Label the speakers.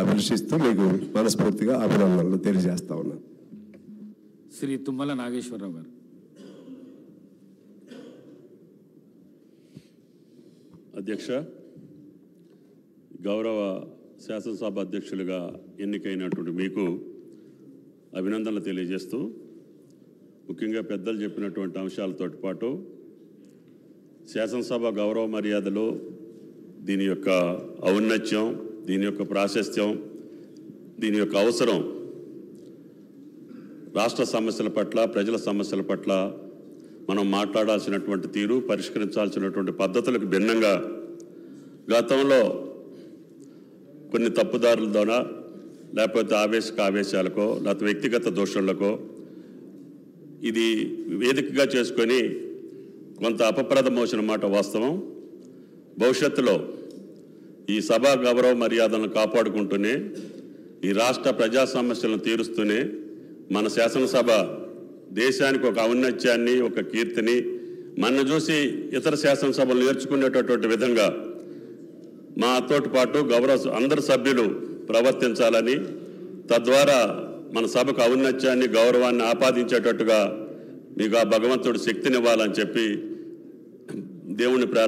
Speaker 1: అభిలషిస్తూ మీకు మనస్ఫూర్తిగా అభినందనలు తెలియజేస్తా ఉన్నాను.
Speaker 2: శ్రీ తుమ్మల నాగేశ్వరరావు గారు.
Speaker 3: అధ్యక్ష, గౌరవ శాసనసభ అధ్యక్షులుగా ఎన్నికైనటువంటి మీకు అభినందనలు తెలియజేస్తూ, ముఖ్యంగా పెద్దలు చెప్పినటువంటి అంశాలతో పాటు శాసనసభ గౌరవ మర్యాదలు, దీని యొక్క ఔన్నత్యం, దీని యొక్క ప్రాశస్త్యం, దీని యొక్క అవసరం రాష్ట్ర సమస్యల పట్ల, ప్రజల సమస్యల పట్ల మనం మాట్లాడాల్సినటువంటి తీరు, పరిష్కరించాల్సినటువంటి పద్ధతులకు భిన్నంగా గతంలో కొన్ని తప్పుదారుల ద్వారా, లేకపోతే ఆవేశాలకో, లేకపోతే వ్యక్తిగత దోషులకో ఇది వేదికగా చేసుకొని కొంత అపప్రదమోసిన మాట వాస్తవం. భవిష్యత్తులో ఈ సభా గౌరవ మర్యాదలను కాపాడుకుంటూనే, ఈ రాష్ట్ర ప్రజా సమస్యలను తీరుస్తూనే మన శాసనసభ దేశానికి ఒక ఔన్నత్యాన్ని, ఒక కీర్తిని, మన చూసి ఇతర శాసనసభలు నేర్చుకునేటటువంటి విధంగా మాతో పాటు అందరు సభ్యులు ప్రవర్తించాలని, తద్వారా మన సభకు ఔన్నత్యాన్ని, గౌరవాన్ని ఆపాదించేటట్టుగా మీకు ఆ భగవంతుడు శక్తినివ్వాలని చెప్పి దేవుని